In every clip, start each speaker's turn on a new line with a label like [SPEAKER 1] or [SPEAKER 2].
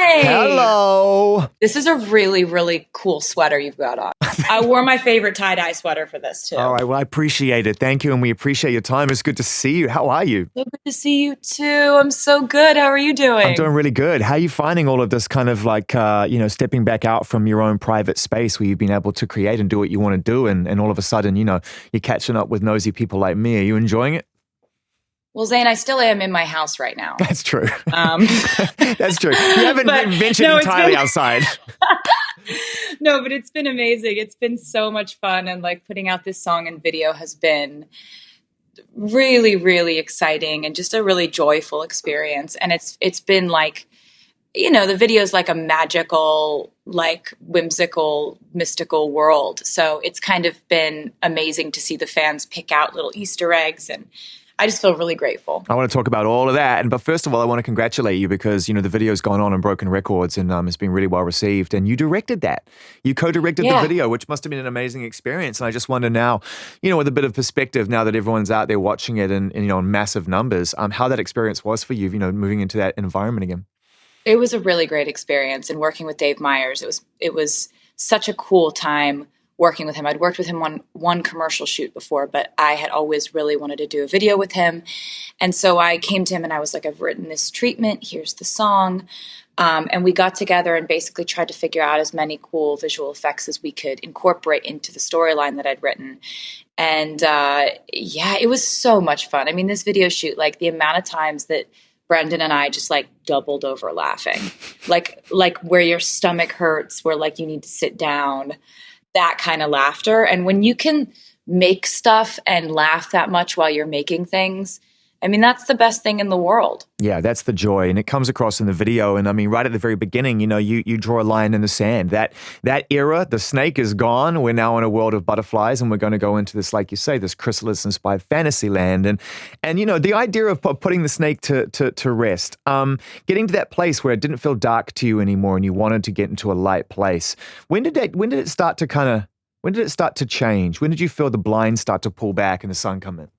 [SPEAKER 1] Hello.
[SPEAKER 2] This is a really, really cool sweater you've got on. I wore my favorite tie-dye sweater for this too.
[SPEAKER 1] All right. Well, I appreciate it. Thank you. And we appreciate your time. It's good to see you. How are you?
[SPEAKER 2] So good to see you too. I'm so good. How are you doing?
[SPEAKER 1] I'm doing really good. How are you finding all of this kind of like, stepping back out from your own private space where you've been able to create and do what you want to do. And all of a sudden, you're catching up with nosy people like me. Are you enjoying it?
[SPEAKER 2] Well, Zane, I still am in my house right now.
[SPEAKER 1] That's true. That's true. You haven't ventured entirely outside.
[SPEAKER 2] No, but it's been amazing. It's been so much fun. And like putting out this song and video has been really, really exciting and just a really joyful experience. And it's been like, the video is like a magical, like whimsical, mystical world. So it's kind of been amazing to see the fans pick out little Easter eggs, and I just feel really grateful.
[SPEAKER 1] I want to talk about all of that. But first of all, I want to congratulate you because, the video's gone on and broken records and it's been really well received. And you directed that. You co-directed the video, which must have been an amazing experience. And I just wonder now, with a bit of perspective, now that everyone's out there watching it and in massive numbers, how that experience was for you, moving into that environment again.
[SPEAKER 2] It was a really great experience. And working with Dave Meyers, it was such a cool time working with him. I'd worked with him on one commercial shoot before, but I had always really wanted to do a video with him. And so I came to him and I was like, I've written this treatment. Here's the song. And we got together and basically tried to figure out as many cool visual effects as we could incorporate into the storyline that I'd written. And it was so much fun. I mean, this video shoot, like the amount of times that Brendan and I just like doubled over laughing, like where your stomach hurts, where like you need to sit down, that kind of laughter. And when you can make stuff and laugh that much while you're making things, I mean, that's the best thing in the world.
[SPEAKER 1] Yeah, that's the joy. And it comes across in the video. And I mean, right at the very beginning, you draw a line in the sand. That era, the snake is gone. We're now in a world of butterflies. And we're going to go into this, like you say, this chrysalis-inspired fantasy land. And the idea of putting the snake to rest, getting to that place where it didn't feel dark to you anymore and you wanted to get into a light place. When did it start to change? When did you feel the blinds start to pull back and the sun come in?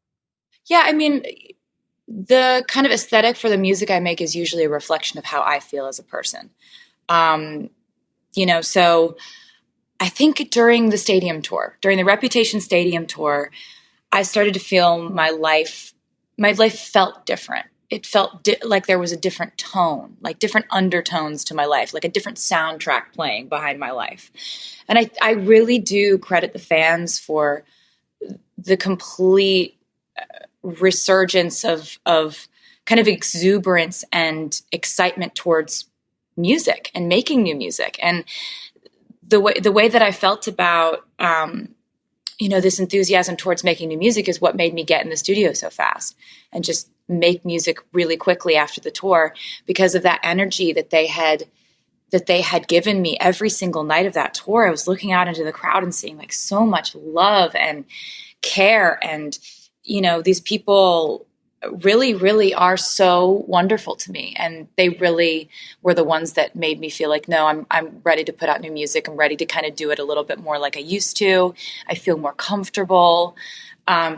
[SPEAKER 2] Yeah, I mean, the kind of aesthetic for the music I make is usually a reflection of how I feel as a person. So I think during the stadium tour, during the Reputation Stadium tour, I started to feel my life felt different. It felt like there was a different tone, like different undertones to my life, like a different soundtrack playing behind my life. And I really do credit the fans for the complete resurgence of kind of exuberance and excitement towards music and making new music. And the way that I felt about this enthusiasm towards making new music is what made me get in the studio so fast and just make music really quickly after the tour, because of that energy that they had given me every single night of that tour. I was looking out into the crowd and seeing like so much love and care, and these people really, really are so wonderful to me. And they really were the ones that made me feel like, no, I'm ready to put out new music. I'm ready to kind of do it a little bit more like I used to. I feel more comfortable.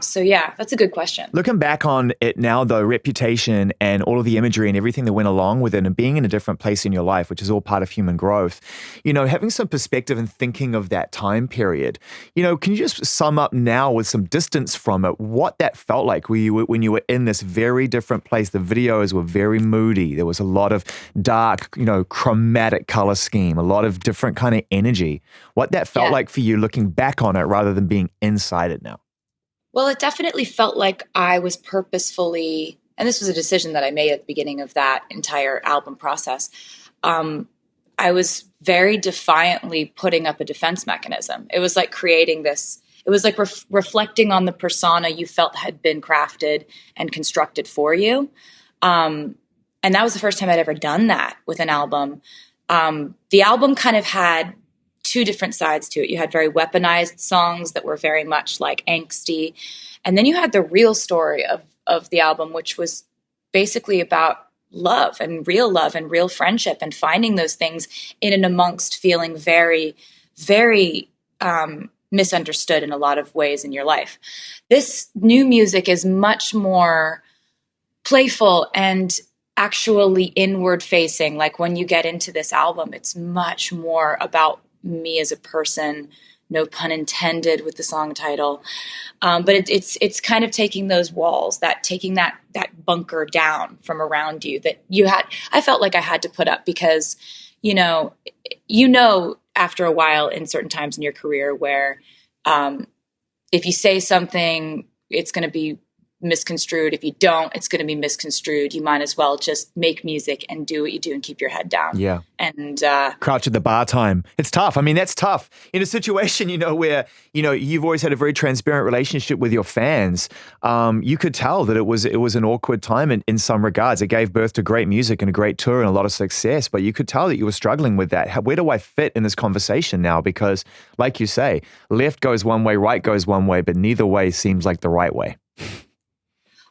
[SPEAKER 2] So yeah, that's a good question.
[SPEAKER 1] Looking back on it now, though, Reputation and all of the imagery and everything that went along with it and being in a different place in your life, which is all part of human growth, having some perspective and thinking of that time period, can you just sum up now with some distance from it, what that felt like when you were in this very different place? The videos were very moody. There was a lot of dark, chromatic color scheme, a lot of different kind of energy. What that felt like for you looking back on it rather than being inside it now?
[SPEAKER 2] Well, it definitely felt like I was purposefully, and this was a decision that I made at the beginning of that entire album process. I was very defiantly putting up a defense mechanism. It was like creating this, it was like reflecting on the persona you felt had been crafted and constructed for you. And that was the first time I'd ever done that with an album. The album kind of had two different sides to it. You had very weaponized songs that were very much like angsty. And then you had the real story of the album, which was basically about love and real friendship and finding those things in and amongst feeling very, very misunderstood in a lot of ways in your life. This new music is much more playful and actually inward facing. Like when you get into this album, it's much more about me as a person, no pun intended with the song title. But it's kind of taking those walls, taking that bunker down from around you that I felt like I had to put up because, after a while in certain times in your career where, if you say something, it's going to be misconstrued. If you don't, it's going to be misconstrued. You might as well just make music and do what you do and keep your head down.
[SPEAKER 1] Yeah.
[SPEAKER 2] And
[SPEAKER 1] crouch at the bar time. It's tough. I mean, that's tough in a situation, where, you've always had a very transparent relationship with your fans. You could tell that it was an awkward time in some regards. It gave birth to great music and a great tour and a lot of success, but you could tell that you were struggling with that. Where do I fit in this conversation now? Because like you say, left goes one way, right goes one way, but neither way seems like the right way.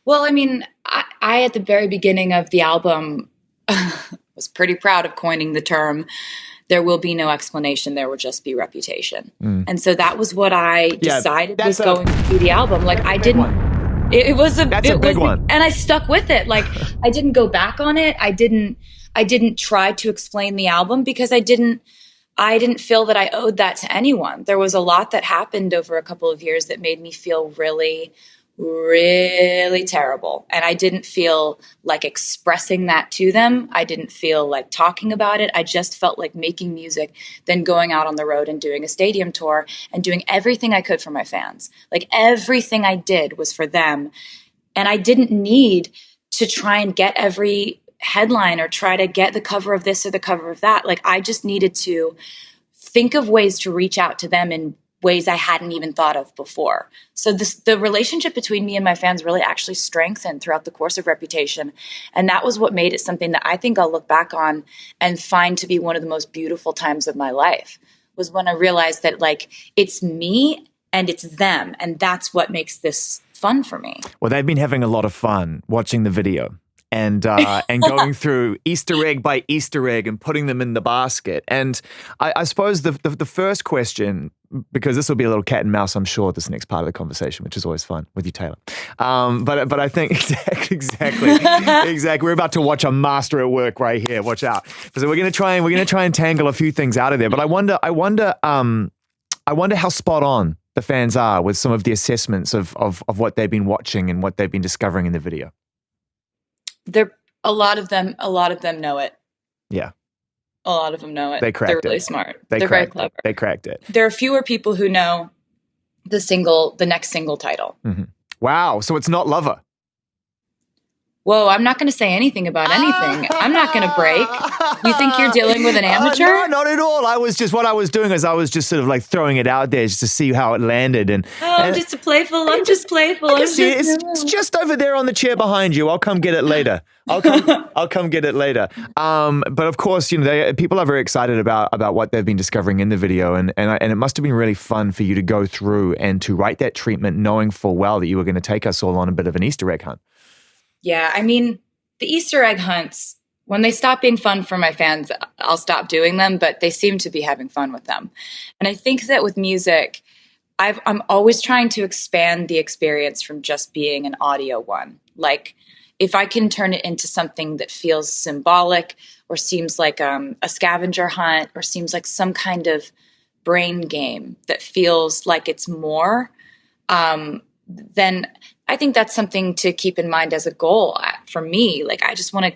[SPEAKER 2] Well, I mean, I at the very beginning of the album was pretty proud of coining the term, there will be no explanation, there will just be reputation. And so that was what I decided was going to be the album. Like I didn't, it was a big one. And I stuck with it. Like I didn't go back on it. I didn't try to explain the album because I didn't feel that I owed that to anyone. There was a lot that happened over a couple of years that made me feel really, really terrible. And I didn't feel like expressing that to them. I didn't feel like talking about it. I just felt like making music, then going out on the road and doing a stadium tour and doing everything I could for my fans. Like everything I did was for them. And I didn't need to try and get every headline or try to get the cover of this or the cover of that. Like I just needed to think of ways to reach out to them in ways I hadn't even thought of before. So the relationship between me and my fans really actually strengthened throughout the course of Reputation. And that was what made it something that I think I'll look back on and find to be one of the most beautiful times of my life, was when I realized that like it's me and it's them. And that's what makes this fun for me.
[SPEAKER 1] Well, they've been having a lot of fun watching the video and going through Easter egg by Easter egg and putting them in the basket. And I suppose the first question, because this will be a little cat and mouse, I'm sure, this next part of the conversation, which is always fun with you, Taylor. But I think exactly. We're about to watch a master at work right here. Watch out. So we're gonna try and tangle a few things out of there. But I wonder how spot on the fans are with some of the assessments of what they've been watching and what they've been discovering in the video.
[SPEAKER 2] A lot of them know it.
[SPEAKER 1] Yeah.
[SPEAKER 2] A lot of them know it.
[SPEAKER 1] They cracked it.
[SPEAKER 2] They're really smart. They're very clever.
[SPEAKER 1] They cracked it.
[SPEAKER 2] There are fewer people who know the next single title.
[SPEAKER 1] Mm-hmm. Wow. So it's not Lover.
[SPEAKER 2] Whoa, I'm not going to say anything about anything. I'm not going to break. You think you're dealing with an amateur?
[SPEAKER 1] No, not at all. What I was doing is I was just sort of like throwing it out there just to see how it landed.
[SPEAKER 2] I'm just playful. I'm just playful.
[SPEAKER 1] It's just over there on the chair behind you. I'll come get it later. I'll come get it later. But of course, people are very excited about what they've been discovering in the video, and it must have been really fun for you to go through and to write that treatment, knowing full well that you were going to take us all on a bit of an Easter egg hunt.
[SPEAKER 2] Yeah, I mean, the Easter egg hunts, when they stop being fun for my fans, I'll stop doing them, but they seem to be having fun with them. And I think that with music, I'm always trying to expand the experience from just being an audio one. Like, if I can turn it into something that feels symbolic or seems like a scavenger hunt or seems like some kind of brain game that feels like it's more, then I think that's something to keep in mind as a goal for me. Like, I just want to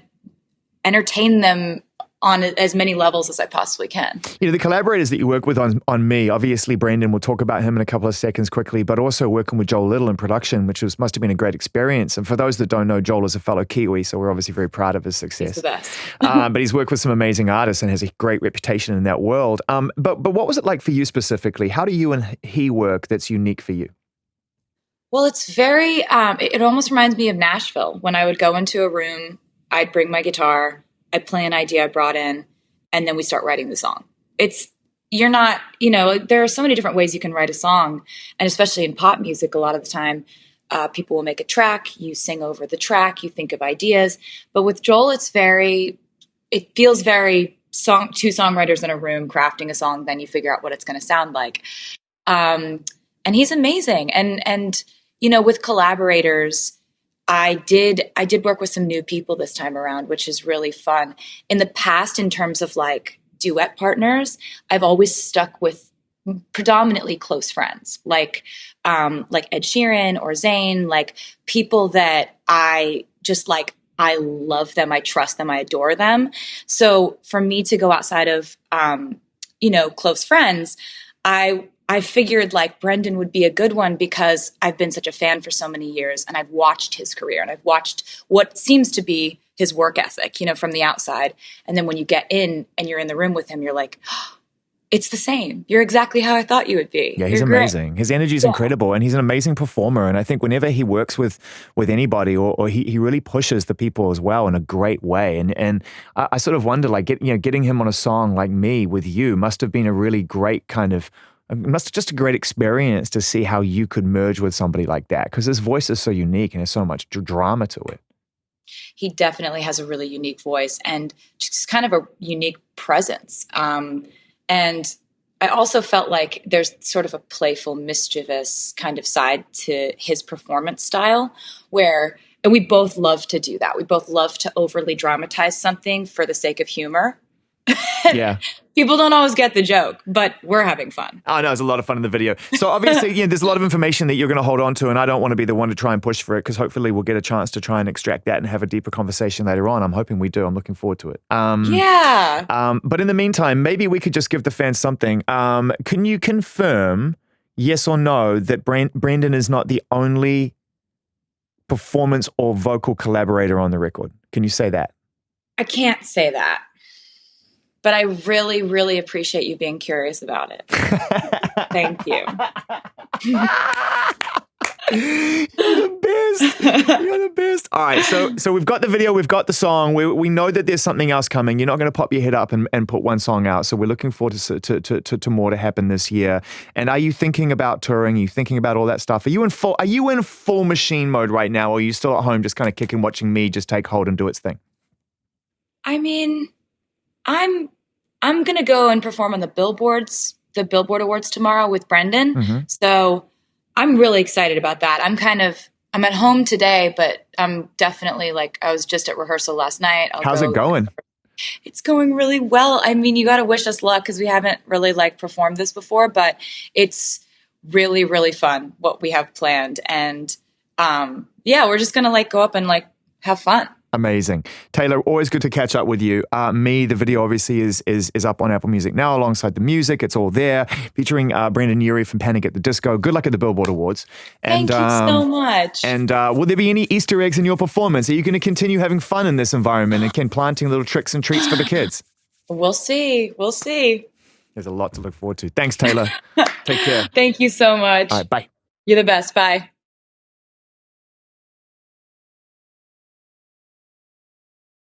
[SPEAKER 2] entertain them on as many levels as I possibly can.
[SPEAKER 1] The collaborators that you work with on Me, obviously Brendan, we'll talk about him in a couple of seconds quickly, but also working with Joel Little in production, which must have been a great experience. And for those that don't know, Joel is a fellow Kiwi, so we're obviously very proud of his success.
[SPEAKER 2] He's the best.
[SPEAKER 1] But he's worked with some amazing artists and has a great reputation in that world. But what was it like for you specifically? How do you and he work that's unique for you?
[SPEAKER 2] Well, it's very, it almost reminds me of Nashville. When I would go into a room, I'd bring my guitar, I'd play an idea I brought in, and then we start writing the song. You're not, there are so many different ways you can write a song. And especially in pop music, a lot of the time, people will make a track, you sing over the track, you think of ideas. But with Joel, it feels very two songwriters in a room crafting a song, then you figure out what it's going to sound like. And he's amazing. And with collaborators, I did work with some new people this time around, which is really fun. In the past, in terms of like duet partners, I've always stuck with predominantly close friends, like Ed Sheeran or Zane, like people that I just like, I love them, I trust them, I adore them. So for me to go outside of, close friends, I figured like Brendan would be a good one because I've been such a fan for so many years, and I've watched his career and I've watched what seems to be his work ethic, from the outside. And then when you get in and you're in the room with him, you're like, oh, it's the same. You're exactly how I thought you would be.
[SPEAKER 1] Yeah, he's amazing. His energy is incredible, and he's an amazing performer. And I think whenever he works with anybody, or he really pushes the people as well in a great way. And I sort of wonder, like, getting him on a song like Me with You must have been a really great just a great experience to see how you could merge with somebody like that, because his voice is so unique and there's so much drama to it.
[SPEAKER 2] He definitely has a really unique voice and just kind of a unique presence. And I also felt like there's sort of a playful, mischievous kind of side to his performance style and we both love to do that. We both love to overly dramatize something for the sake of humor.
[SPEAKER 1] Yeah.
[SPEAKER 2] People don't always get the joke, but we're having fun.
[SPEAKER 1] Oh, no, it's a lot of fun in the video. So obviously, there's a lot of information that you're going to hold on to, and I don't want to be the one to try and push for it, because hopefully we'll get a chance to try and extract that and have a deeper conversation later on. I'm hoping we do. I'm looking forward to it. But in the meantime, maybe we could just give the fans something. Can you confirm, yes or no, that Brendan is not the only performance or vocal collaborator on the record? Can you say that?
[SPEAKER 2] I can't say that. But I really, really appreciate you being curious about it. Thank you.
[SPEAKER 1] You're the best. You're the best. All right, so we've got the video, we've got the song. We know that there's something else coming. You're not going to pop your head up and put one song out. So we're looking forward to more to happen this year. And are you thinking about touring? Are you thinking about all that stuff? Are you in full machine mode right now, or are you still at home just kind of kicking, watching me just take hold and do its thing?
[SPEAKER 2] I mean, I'm going to go and perform on the Billboard Awards tomorrow with Brendan. Mm-hmm. So I'm really excited about that. I'm at home today, but I'm definitely I was just at rehearsal last night.
[SPEAKER 1] How's it going?
[SPEAKER 2] It's going really well. I mean, you got to wish us luck because we haven't really performed this before, but it's really, really fun what we have planned. And we're just going to go up and have fun.
[SPEAKER 1] Amazing. Taylor, always good to catch up with you. The video obviously is up on Apple Music now alongside the music. It's all there, featuring Brendan Urie from Panic at the Disco. Good luck at the Billboard Awards.
[SPEAKER 2] Thank you so much.
[SPEAKER 1] And will there be any Easter eggs in your performance? Are you going to continue having fun in this environment and planting little tricks and treats for the kids?
[SPEAKER 2] We'll see.
[SPEAKER 1] There's a lot to look forward to. Thanks, Taylor. Take care.
[SPEAKER 2] Thank you so much.
[SPEAKER 1] All right, bye.
[SPEAKER 2] You're the best. Bye.